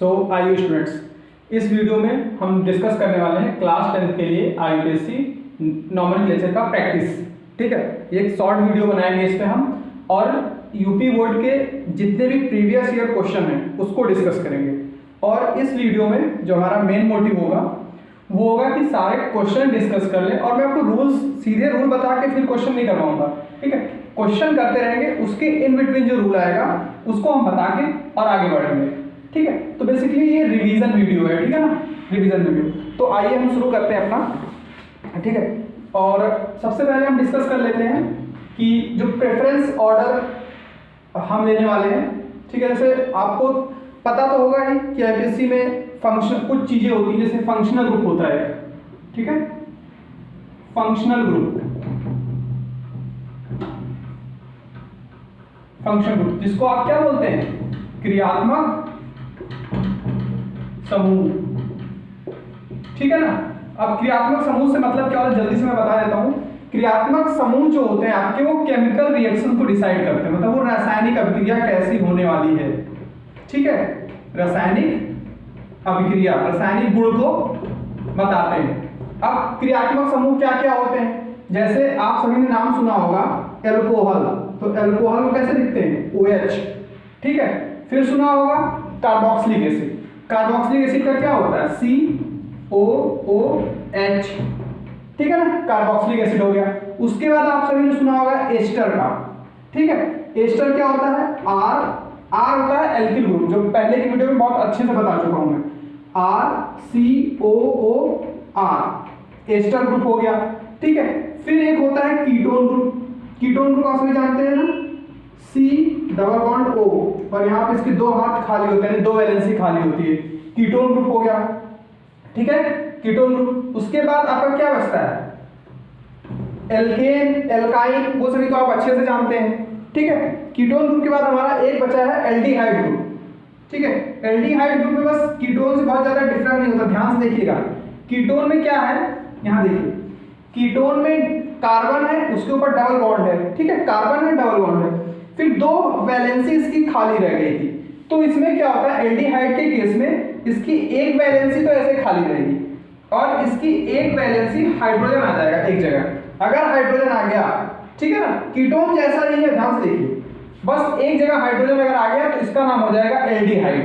आइए स्टूडेंट्स, इस वीडियो में हम डिस्कस करने वाले हैं क्लास 10 के लिए IUPAC नॉमेनक्लेचर का प्रैक्टिस। ठीक है, ये एक शॉर्ट वीडियो बनाएंगे इस पे हम, और यूपी बोर्ड के जितने भी प्रीवियस ईयर क्वेश्चन हैं उसको डिस्कस करेंगे। और इस वीडियो में जो हमारा मेन मोटिव होगा वो होगा कि सारे क्वेश्चन डिस्कस कर लें, और मैं आपको रूल्स सीधे रूल बता के फिर क्वेश्चन नहीं करवाऊंगा। ठीक है, क्वेश्चन करते रहेंगे, उसके इन बिटवीन जो रूल आएगा उसको हम बता के और आगे बढ़ेंगे। ठीक है, तो बेसिकली ये रिवीजन वीडियो है। ठीक है ना, रिवीजन वीडियो। तो आइए हम शुरू करते हैं अपना। ठीक है, और सबसे पहले हम डिस्कस कर लेते हैं कि जो प्रेफरेंस ऑर्डर हम लेने वाले हैं। ठीक है, जैसे आपको पता तो होगा ही कि IPSC में फंक्शन कुछ चीजें होती हैं, जैसे फंक्शनल ग्रुप होता है। ठीक है, फंक्शनल ग्रुप, फंक्शन ग्रुप जिसको आप क्या बोलते हैं, क्रियात्मक समूह। ठीक है ना। अब क्रियात्मक समूह से मतलब क्या होता है, जल्दी से मैं बता देता हूं। क्रियात्मक समूह जो होते हैं आपके, वो केमिकल रिएक्शन को डिसाइड करते हैं, मतलब वो रासायनिक अभिक्रिया कैसी होने वाली है। ठीक है, रासायनिक अभिक्रिया, रासायनिक गुण को बताते हैं। अब क्रियात्मक समूह क्या क्या होते हैं, जैसे आप सभी ने नाम सुना होगा एल्कोहल, तो एल्कोहल को कैसे लिखते हैं, OH। ठीक है, फिर सुना होगा कार्बोक्सिलिक एसिड, कार्बोक्सिलिक एसिड का क्या होता है, COOH। ठीक है ना, कार्बोक्सिलिक एसिड हो गया। उसके बाद आप सभी ने सुना होगा एस्टर का। ठीक है, एस्टर क्या होता है, R होता है एल्किल ग्रुप, जो पहले की वीडियो में बहुत अच्छे से बता चुका हूं मैं, RCOOR, एस्टर ग्रुप हो गया। ठीक है, फिर एक होता है कीटोन ग्रुप, कीटोन ग्रुप आप सभी जानते हैं ना, C+O, और यहाँ पे इसके दो हाथ खाली होते हैं, दो वैलेंसी खाली होती है, कीटोन ग्रुप हो गया। ठीक है, कीटोन ग्रुप। उसके बाद आपका क्या बचता है, एल्केन, एल्काइन, वो सभी तो आप अच्छे से जानते हैं। ठीक है, कीटोन ग्रुप के बाद हमारा एक बचा है एल्डिहाइड ग्रुप। ठीक है, एल्डिहाइड ग्रुप में बस कीटोन से बहुत ज्यादा डिफरेंट नहीं होता, ध्यान से देखिएगा। कीटोन में क्या है, यहाँ देखिए, कीटोन में कार्बन है, उसके ऊपर डबल बॉन्ड है। ठीक है, कार्बन है, डबल बॉन्ड है, फिर दो वैलेंसी इसकी खाली रह गई थी। तो इसमें क्या होता है, एल्डिहाइड के केस में इसकी एक वैलेंसी तो ऐसे खाली रहेगी, और इसकी एक वैलेंसी हाइड्रोजन आ जाएगा एक जगह। अगर हाइड्रोजन आ गया, ठीक है ना, कीटोन जैसा ही है, ध्यान से देखिए, बस एक जगह हाइड्रोजन अगर आ गया तो इसका नाम हो जाएगा एल्डिहाइड।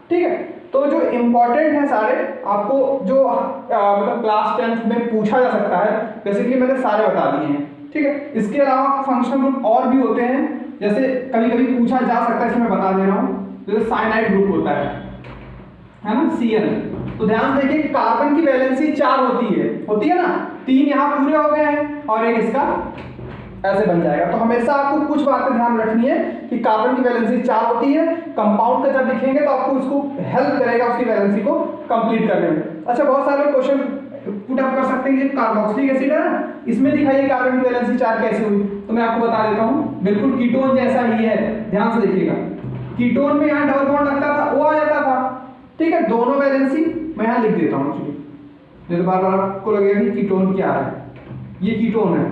ठीक है, तो जो इंपॉर्टेंट है सारे आपको जो मतलब क्लास 10th में पूछा जा सकता है, बेसिकली मैंने सारे बता दिए हैं। ठीक है, इसके अलावा फंक्शनल ग्रुप और भी होते हैं, जैसे कभी कभी पूछा जा सकता है, इसमें बता दे रहा हूं, जैसे साइनाइड ग्रुप होता है ना, CN। तो ध्यान से देखिए, कार्बन की वैलेंसी 4 होती है ना, 3 यहाँ पूरे हो गए हैं और एक इसका ऐसे बन जाएगा। तो हमेशा आपको कुछ बातें ध्यान रखनी है कि कार्बन की वैलेंसी 4 होती है, कंपाउंड का जब लिखेंगे तो आपको इसको हेल्प करेगा उसकी वैलेंसी को कंप्लीट करने में। अच्छा, बहुत सारे क्वेश्चन पुट अप कर सकते हैं, कार्बोक्सिलिक एसिड है ना, इसमें दिखाइए कार्बन की वैलेंसी 4 कैसे हुई, तो मैं आपको बता देता हूं, बिल्कुल कीटोन जैसा ही है। ध्यान से देखिएगा, कीटोन में यहाँ डबल बॉन्ड लगता था, O आ जाता था। ठीक है, दोनों वैलेंसी मैं यहाँ लिख देता हूँ, जैसे बार बार आपको लगेगा कि कीटोन क्या है, ये कीटोन है।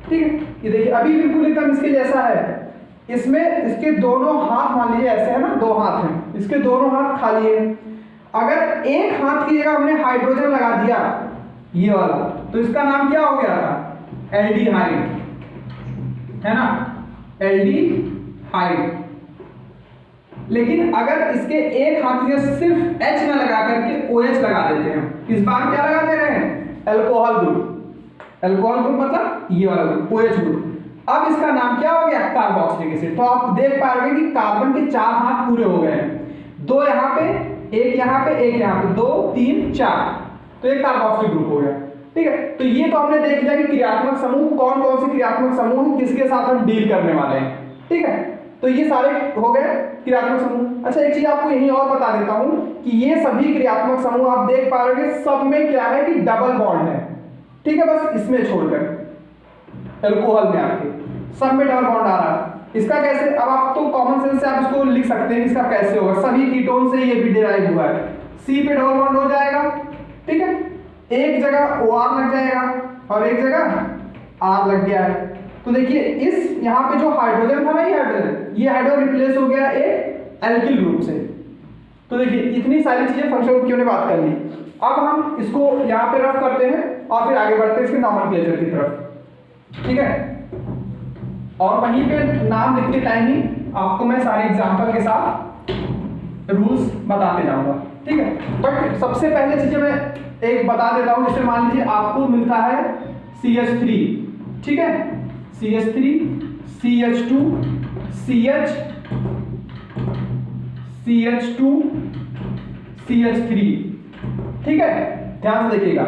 ठीक है, ये देखिए अभी बिल्कुल एकदम इसके जैसा है। इसमें इसके दोनों हाथ मान लीजिए ऐसे है ना, दो हाथ हैं, इसके दोनों हाथ खाली है। अगर एक हाथ की जगह हमने हाइड्रोजन लगा दिया, ये वाला, तो इसका नाम क्या हो गया था, एल्डिहाइड, है ना, एल्डिहाइड। लेकिन अगर इसके एक हाथ की सिर्फ H ना लगा करके OH लगा देते हैं, इस बार क्या लगा दे रहे हैं, एल्कोहल ग्रुप। एल्कोहल ग्रुप मतलब ये वाला ग्रुप, OH ग्रुप। अब इसका नाम क्या हो गया, कार्बोक्सिलिक एसिड। तो आप देख पाओगे कि कार्बन के 4 हाथ पूरे हो गए हैं, 2 यहाँ पे, एक यहाँ पे, एक यहाँ पे, 2 3 4, तो ये कार्बोक्सिलिक ग्रुप हो गया। ठीक है, तो ये तो हमने देख लिया कि क्रियात्मक समूह कौन कौन से क्रियात्मक समूह हैं, किसके साथ हम डील करने वाले हैं। ठीक है, तो ये सारे हो गए क्रियात्मक समूह। अच्छा, एक चीज आपको यही और बता देता हूं कि ये सभी क्रियात्मक समूह आप देख पा रहे हैं, सब में क्या है कि डबल बॉन्ड है। ठीक है, बस इसमें छोड़कर एल्कोहल में आपके सब में डबल बॉन्ड आ रहा है। इसका कैसे, अब आप तो कॉमन सेंस से आप इसको लिख सकते हैं, इसका कैसे होगा, सभी कीटोन से ये भी डिराइव हुआ है। C पे डबल बॉन्ड हो जाएगा। ठीक है, एक जगह OR लग जाएगा और एक जगह R लग गया है। तो देखिए इस यहाँ पे जो हाइड्रोजन था ना, ये हाइड्रोजन रिप्लेस हो गया एक एल्किल ग्रुप से। तो देखिए इतनी सारी चीजें फंक्शनल ग्रुप की हमने बात कर ली। अब हम इसको यहाँ पे रफ करते हैं और फिर आगे बढ़ते हैं इसके नॉमेनक्लेचर की तरफ, ठीक है। और वहीं पे नाम लिखते टाइम ही आपको मैं सारे एग्जांपल के साथ रूल्स बताते जाऊंगा, ठीक है। बट सबसे पहले चीजें मैं एक बता देता हूं, जैसे मान लीजिए आपको मिलता है CH3, ठीक है, CH3 CH2 CH CH2 CH3, ठीक है। ध्यान से देखिएगा,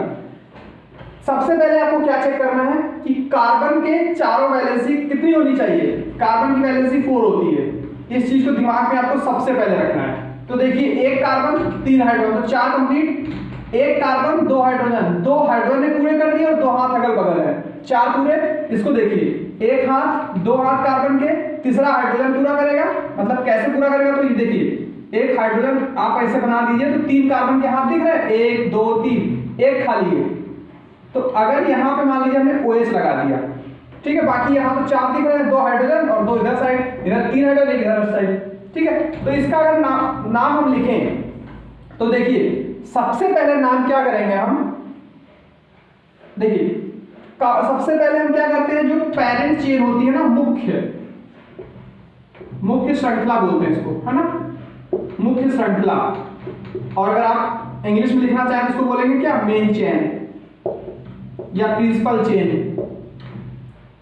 सबसे पहले आपको क्या चेक करना है कि कार्बन के चारों वैलेंसी कितनी होनी चाहिए। कार्बन की वैलेंसी 4 होती है, इस चीज को दिमाग में आपको सबसे पहले रखना है। तो देखिए एक कार्बन 3 हाइड्रोजन, तो 4 कंप्लीट, एक कार्बन 2 हाइड्रोजन, 2 हाइड्रोजन ने पूरे कर दिए और 2 हाथ अगल बगल है, 4 पूरे। इसको देखिए एक हाथ 2 हाथ कार्बन के, तीसरा हाइड्रोजन पूरा करेगा, मतलब कैसे पूरा करेगा, तो ये देखिए एक हाइड्रोजन आप ऐसे बना दीजिए तो 3 कार्बन के हाथ दिख रहे हैं, 1 2 3, एक खाली है। तो अगर यहाँ पे मान लीजिए हमने OH लगा दिया, ठीक है, बाकी यहाँ तो 4 दिख रहे हैं, 2 हाइड्रोजन और 2 इधर साइड, इधर 3 हाइड्रोजन एक इधर साइड, ठीक है। तो इसका अगर नाम हम लिखें तो देखिए सबसे पहले नाम क्या करेंगे हम, देखिए सबसे पहले हम क्या करते हैं, जो पेरेंट चेन होती है ना, मुख्य श्रृंखला बोलते हैं इसको, है ना, मुख्य श्रृंखला। और अगर आप इंग्लिश में लिखना चाहें तो इसको बोलेंगे क्या, मेन चेन या प्रिंसिपल चेन,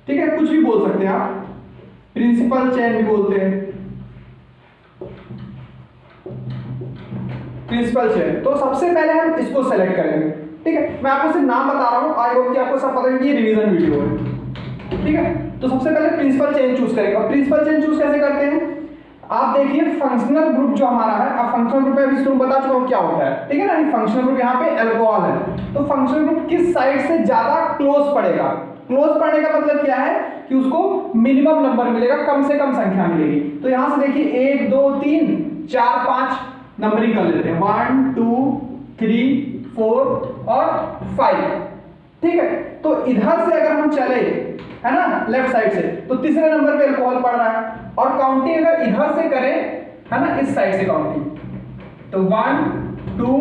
ठीक है, कुछ भी बोल सकते हैं आप, प्रिंसिपल चेन भी बोलते हैं, प्रिंसिपल चेन। तो सबसे पहले हम इसको सेलेक्ट करेंगे, ठीक है। मैं आपको सिर्फ नाम बता रहा हूं, आई होप कि आपको सब पता है कि ये रिवीजन वीडियो है, ठीक है। तो सबसे पहले प्रिंसिपल चेन चूज करेंगे। और प्रिंसिपल चेन चूज कैसे करते हैं, आप देखिए फंक्शनल ग्रुप जो हमारा है, अब फंक्शनल ग्रुप में अभी शुरू बता चुका हूं क्या होता है, ठीक है ना। फंक्शनल ग्रुप यहाँ पे अल्कोहल है, तो फंक्शनल ग्रुप किस साइड से ज्यादा क्लोज पड़ेगा, क्लोज पड़ने का मतलब क्या है कि उसको मिनिमम नंबर मिलेगा, कम से कम संख्या मिलेगी। तो यहां से देखिए 1 2 3 4 5 नंबरिंग कर लेते हैं, 1 2 3 4 और 5, ठीक है। तो इधर से अगर हम चले, है ना, लेफ्ट साइड से, तो तीसरे नंबर पे अल्कोहल पड़ रहा है। और काउंटिंग अगर इधर से करें, है ना, इस साइड से काउंटिंग, तो 1 2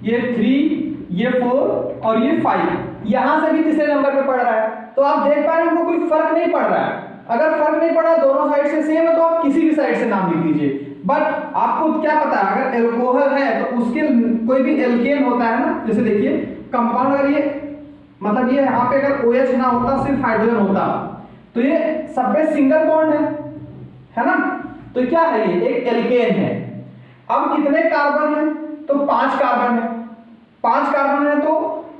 ये 3 ये 4 और ये 5, यहां से भी तीसरे नंबर पे पड़ रहा है। तो आप देख पा रहे हैं हमको कोई फर्क नहीं पड़ रहा है। अगर फर्क नहीं पड़ा, दोनों साइड से सेम है, तो आप किसी भी साइड से नाम लिख दीजिए। बट आपको क्या पता है, अगर एल्कोहल है तो उसके कोई भी एल्केन होता है ना, जैसे देखिए कंपाउंड, अगर ये मतलब ये यहाँ पे अगर OH ना होता, सिर्फ हाइड्रोजन होता, तो ये सब पे सिंगल बॉन्ड है ना। तो क्या है, ये एक एल्केन है। अब कितने कार्बन है, तो 5 कार्बन है, 5 कार्बन है, तो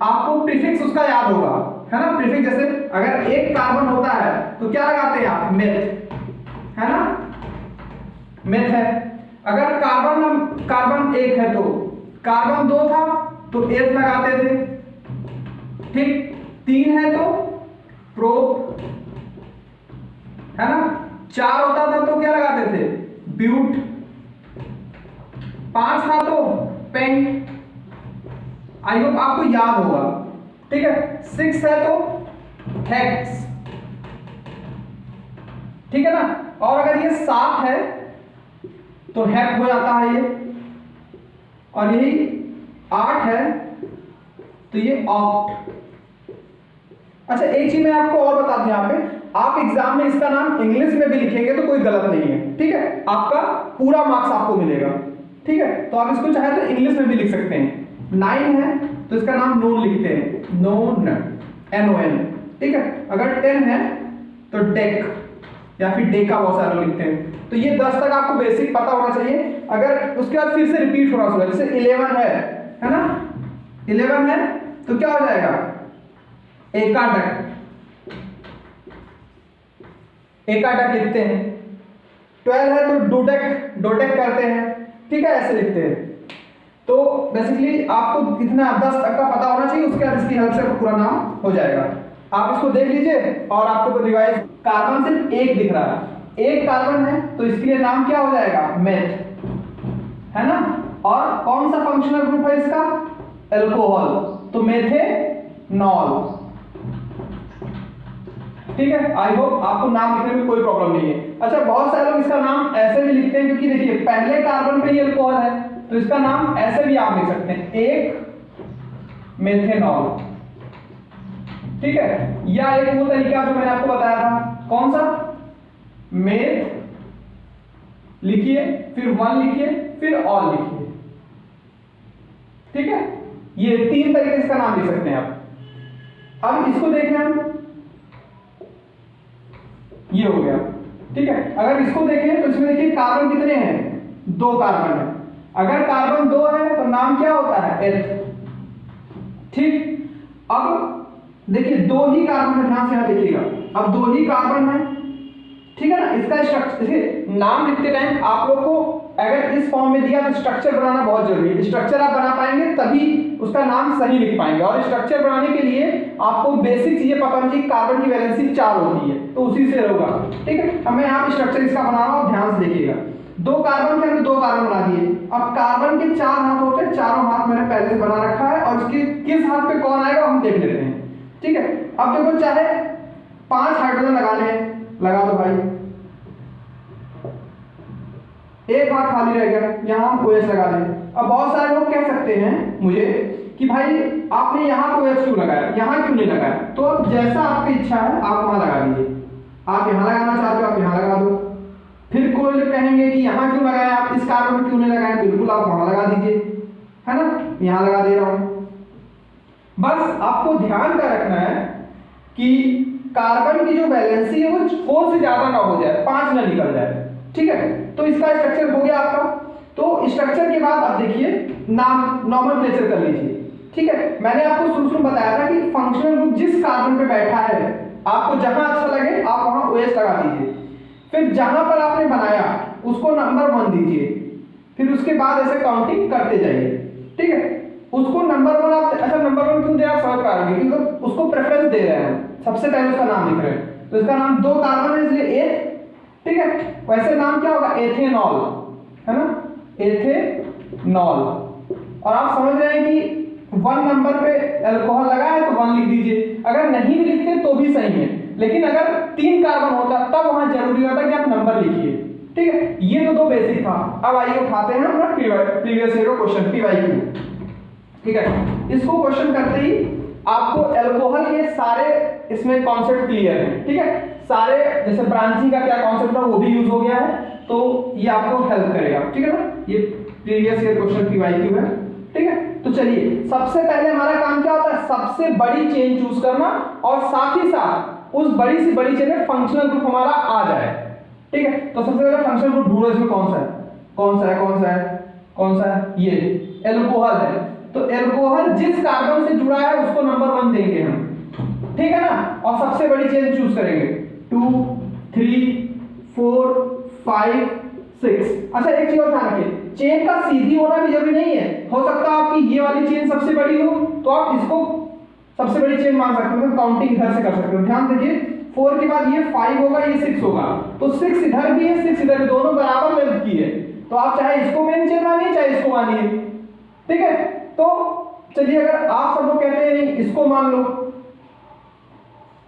आपको प्रीफिक्स उसका याद होगा, है ना। प्रीफिक्स जैसे अगर एक कार्बन होता है तो क्या लगाते हैं आप, मेथ, है ना, मेथ है। अगर कार्बन 1 है तो कार्बन 2 था तो एथ लगाते थे, ठीक। 3 है तो प्रोप, है ना। 4 होता था तो क्या लगाते थे, ब्यूट। 5 था तो पेंट। आई होप आपको याद होगा, ठीक है। 6 है तो हेक्स, ठीक है ना। और अगर ये 7 है तो हेक्ट हो जाता है ये, और यही 8 है तो ये ऑक्ट। अच्छा एक चीज मैं आपको और बता दूं, यहाँ पे आप एग्जाम में इसका नाम इंग्लिश में भी लिखेंगे तो कोई गलत नहीं है, ठीक है, आपका पूरा मार्क्स आपको मिलेगा, ठीक है। तो आप इसको चाहे तो इंग्लिश में भी लिख सकते हैं। 9 है तो इसका नाम नोन लिखते हैं, नोन, NON, ठीक है। अगर 10 है तो डेक या फिर डेका, बहुत सारे लिखते हैं। तो ये 10 तक आपको बेसिक पता होना चाहिए। अगर उसके बाद फिर से रिपीट होना शुरू, जैसे 11 है ना, 11 है तो क्या हो जाएगा, एकाडक, एकाडक लिखते हैं। 12 है तो डोडेक, डोडेक करते हैं, ठीक है, ऐसे लिखते हैं। तो बेसिकली आपको इतना 10 तक का पता होना चाहिए, उसके बाद इसकी हेल्प से पूरा नाम हो जाएगा। आप इसको देख लीजिए और आपको रिवाइज, कार्बन सिर्फ 1 दिख रहा है, 1 कार्बन है तो इसके लिए नाम क्या हो जाएगा, मेथ, है ना। और कौन सा फंक्शनल ग्रुप है इसका, एल्कोहल, तो मेथेनॉल, ठीक है, आई होप आपको नाम लिखने में कोई प्रॉब्लम नहीं है। अच्छा, बहुत सारे लोग इसका नाम ऐसे भी लिखते हैं, क्योंकि देखिए पहले कार्बन पे ये अल्कोहल है, तो इसका नाम ऐसे भी आप लिख सकते हैं, एक मेथेनॉल। ठीक है, या एक वो तरीका जो मैंने आपको बताया था, कौन सा, मेथ लिखिए, फिर वन लिखिए, फिर ऑल लिखिए। ठीक है, ये 3 तरीके से इसका नाम लिख सकते हैं आप। अब इसको देखें हम, ये हो गया। ठीक है, अगर इसको देखें तो इसमें देखिए कार्बन कितने हैं, 2 कार्बन है। अगर कार्बन 2 है तो नाम क्या होता है, एथ। ठीक, अब देखिए 2 ही कार्बन है, ध्यान से यहां देखिएगा, अब 2 ही कार्बन है। ठीक है ना, इसका स्ट्रक्चर, नाम लिखते टाइम आप लोग को अगर इस फॉर्म में दिया तो स्ट्रक्चर बनाना बहुत जरूरी है। स्ट्रक्चर आप बना पाएंगे तभी उसका नाम सही लिख पाएंगे, और स्ट्रक्चर बनाने के लिए आपको बेसिक चीजें पता होनी चाहिए। कार्बन की वैलेंसी 4 होती है, तो उसी से होगा। ठीक है, अब मैं यहाँ पे स्ट्रक्चर इसका बना रहा हूँ, ध्यान से देखिएगा। 2 कार्बन के हमने 2 कार्बन बना दिए। अब कार्बन के 4 हाथ होते हैं, चारों हाथ मैंने पहले से बना रखा है, और इसके किस हाथ पे कौन आएगा हम देख लेते हैं। ठीक है, अब देखो चाहे 5 हाइड्रोजन लगाने हैं, लगा दो भाई, एक हाथ खाली रह गया, यहां हम OH लगा दें। अब बहुत सारे लोग कह सकते हैं मुझे कि भाई आपने यहां OH क्यों लगाया, यहां क्यों नहीं लगाया, तो अब जैसा आपकी इच्छा है आप वहां लगा दीजिए। आप यहां लगाना चाहते हो आप यहां लगा दो। फिर कोई लोग कहेंगे कि यहां क्यों लगाया, आप इस कार्बन में क्यों नहीं लगाया, बिल्कुल आप वहां लगा दीजिए, है ना, यहां लगा दे रहा हूं। बस आपको ध्यान का रखना है कि कार्बन की जो वैलेंसी है वो 4 से ज्यादा ना हो जाए, 5 ना निकल जाए। ठीक है, तो इसका स्ट्रक्चर हो गया आपका। तो स्ट्रक्चर के बाद आप देखिए नाम नॉमेनक्लेचर कर लीजिए। ठीक है, मैंने आपको शुरू में बताया था कि फंक्शनल ग्रुप जिस कार्बन पे बैठा है, आपको जहां अच्छा लगे आप वहां OH लगा दीजिए। फिर जहां पर आपने बनाया उसको नंबर 1 दीजिए, फिर उसके बाद ऐसे काउंटिंग करते जाइए। ठीक है, उसको नंबर 1 आप, अच्छा नंबर 1 क्यों दे आप समझ पा रहे हैं, क्योंकि उसको प्रेफरेंस दे रहे हैं, सबसे पहले उसका नाम लिख रहे हैं, तो इसका नाम 2 कार्बन है इसलिए एथ। ठीक है, वैसे नाम क्या होगा, एथेनॉल, है ना, एथेनॉल। और आप समझ रहे हैं कि 1 नंबर पे अल्कोहल लगा है तो 1 लिख दीजिए, अगर नहीं भी लिखते तो भी सही है, लेकिन अगर 3 कार्बन होता तब वहां जरूरी होता कि आप नंबर लिखिए। ठीक है, ये तो 2 बेसिक था। अब आइए उठाते हैं अपना प्रीवियस ईयर का क्वेश्चन PYQ। ठीक है, इसको क्वेश्चन करते ही आपको अल्कोहल के सारे इसमें कॉन्सेप्ट क्लियर है। ठीक है, सारे जैसे ब्रांचिंग का क्या कॉन्सेप्ट था वो भी यूज हो गया है, तो ये आपको हेल्प करेगा। ठीक है ना, ये प्रीवियस ईयर क्वेश्चन PYQ है। ठीक है, तो चलिए सबसे पहले हमारा काम क्या होता है, सबसे बड़ी चेन चूज करना, और साथ ही साथ उस बड़ी से बड़ी चेन में फंक्शनल ग्रुप हमारा आ जाए। ठीक है, तो सबसे पहले फंक्शनल ग्रुप ढूंढो, इसमें कौन सा है, कौन सा है, कौन सा है, कौन सा है, ये अल्कोहल है। तो अल्कोहल जिस कार्बन से जुड़ा है उसको नंबर 1 देंगे हम। ठीक है ना, और सबसे बड़ी चेन चूज करेंगे, 2 3 4 5 6। अच्छा एक चीज और ध्यान रखिए, चेन का सीधी होना भी जरूरी नहीं है, हो सकता है आपकी ये वाली चेन सबसे बड़ी हो तो आप इसको सबसे बड़ी चेन मान सकते हो, काउंटिंग इधर से कर सकते हो। ध्यान देखिए 4 के बाद ये 5 होगा, ये 6 होगा, तो 6 इधर भी है 6 इधर भी, दोनों बराबर लेंथ की है, तो आप चाहे इसको मेन चेन मानिए चाहे इसको मानिए। ठीक है, तो चलिए अगर आप सब लोग कहते हैं नहीं इसको मान लो,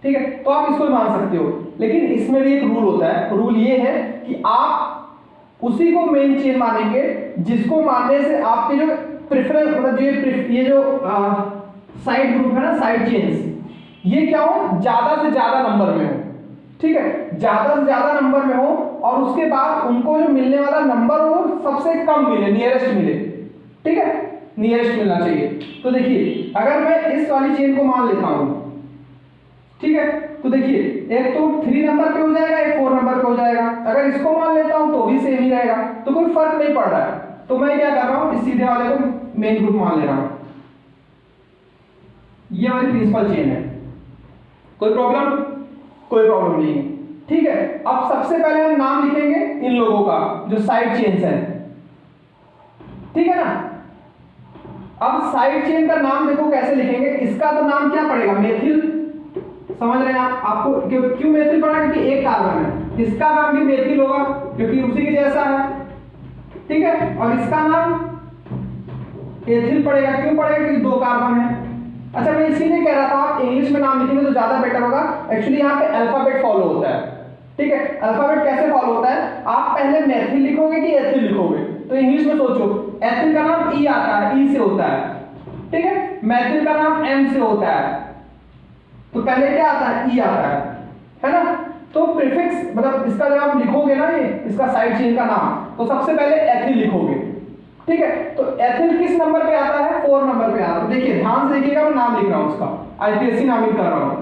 ठीक है, तो आप इसको मान सकते हो, लेकिन इसमें भी एक रूल होता है। रूल ये है कि आप उसी को मेन चेन मानेंगे जिसको मानने से आपके जो प्रेफरेंस, मतलब ये जो साइड ग्रुप है ना, साइड चेन्स, ये क्या हो, ज्यादा से ज्यादा नंबर में हो। ठीक है, ज्यादा से ज्यादा नंबर में हो, और उसके बाद उनको जो मिलने वाला नंबर हो सबसे कम मिले, नियरेस्ट मिले। ठीक है, नियरेस्ट मिलना चाहिए। तो देखिए अगर मैं इस वाली चेन को मान लेता हूं, ठीक है, तो देखिए एक तो 3 नंबर पे हो जाएगा, एक 4 नंबर पे हो जाएगा। अगर इसको मान लेता हूं तो भी सेम ही रहेगा, तो कोई फर्क नहीं पड़ रहा है। तो मैं क्या कर रहा हूं, इस सीधे वाले को मेन ग्रुप मान ले रहा हूं, ये हमारी प्रिंसिपल चेन है, कोई प्रॉब्लम, कोई प्रॉब्लम नहीं है। ठीक है, अब सबसे पहले हम नाम लिखेंगे इन लोगों का जो साइड चेन्स है। ठीक है ना, अब साइड चेन का नाम देखो कैसे लिखेंगे, इसका तो नाम क्या पड़ेगा, मेथिल। समझ रहे हैं आप, आपको क्यों मेथिल पड़ा, क्योंकि एक कार्बन है, इसका नाम भी मेथिल होगा क्योंकि उसी के जैसा है। ठीक है, और इसका नाम एथिल पड़ेगा, क्यों पड़ेगा, क्योंकि 2 कार्बन है। अच्छा मैं इसीलिए कह रहा था आप इंग्लिश में नाम लिखेंगे तो ज्यादा बेटर होगा। एक्चुअली यहाँ पे अल्फाबेट फॉलो होता है, ठीक है। अल्फाबेट कैसे फॉलो होता है, आप पहले मैथिल लिखोगे कि एथिल लिखोगे। तो इंग्लिश में सोचो, एथिल का नाम ई आता है, ई से होता है, ठीक है। मैथिल का नाम एम से होता है, तो पहले क्या आता है, ई आता है ना। तो प्रीफिक्स मतलब इसका जब आप लिखोगे ना, ये इसका साइड चेन का नाम, तो सबसे पहले एथिल लिखोगे, ठीक है। तो एथिल किस नंबर पे आता है, 4 नंबर पे आता है। देखिए ध्यान से देखिएगा, मैं नाम लिख रहा हूं उसका, आईपीएससी नामित कर रहा हूं।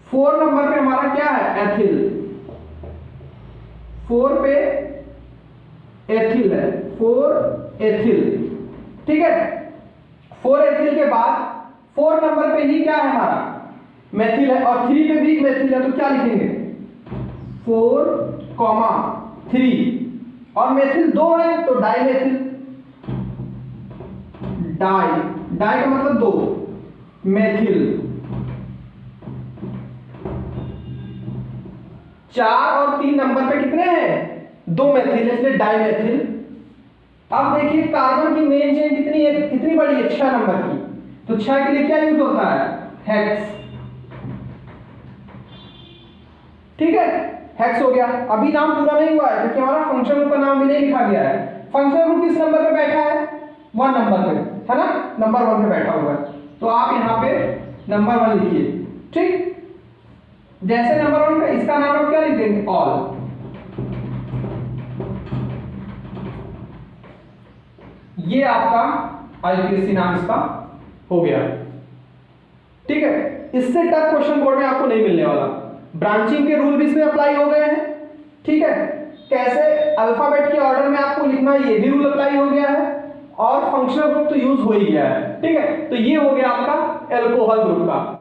4 नंबर पे हमारा क्या है, एथिल। 4 पे एथिल है, 4 एथिल, ठीक है। 4 एथिल के बाद 4 नंबर पे ही क्या है हमारा, मैथिल है, और 3 पे भी मैथिल है, तो क्या लिखेंगे 4,3, और मैथिल 2 है तो डाई मैथिल। डाई, डाई का मतलब 2, मैथिल। 4 और 3 नंबर पे कितने हैं, 2 मैथिल, इसलिए डाई मैथिल। अब देखिए कार्बन की मेन चेन कितनी है, कितनी बड़ी है, 6 नंबर की, तो 6 के लिए क्या यूज होता है, हेक्स, ठीक है। हेक्स हो गया। अभी नाम पूरा नहीं हुआ है क्योंकि हमारा फंक्शन ग्रुप का नाम भी नहीं लिखा गया है। फंक्शन ग्रुप किस नंबर पे बैठा है, 1 नंबर पे, है ना, नंबर 1 पे बैठा हुआ है। तो आप यहाँ पे नंबर 1 लिखिए, ठीक। जैसे नंबर 1 पे इसका नाम आप क्या लिख देंगे, ऑल। ये आपका आईपीएससी नाम इसका हो गया, ठीक है। इससे टफ क्वेश्चन बोर्ड में आपको नहीं मिलने वाला। ब्रांचिंग के रूल भी इसमें अप्लाई हो गए हैं, ठीक है। कैसे अल्फाबेट के ऑर्डर में आपको लिखना है, ये भी रूल अप्लाई हो गया है, और फंक्शनल ग्रुप तो यूज हो ही गया है, ठीक है। तो ये हो गया आपका एल्कोहल ग्रुप का।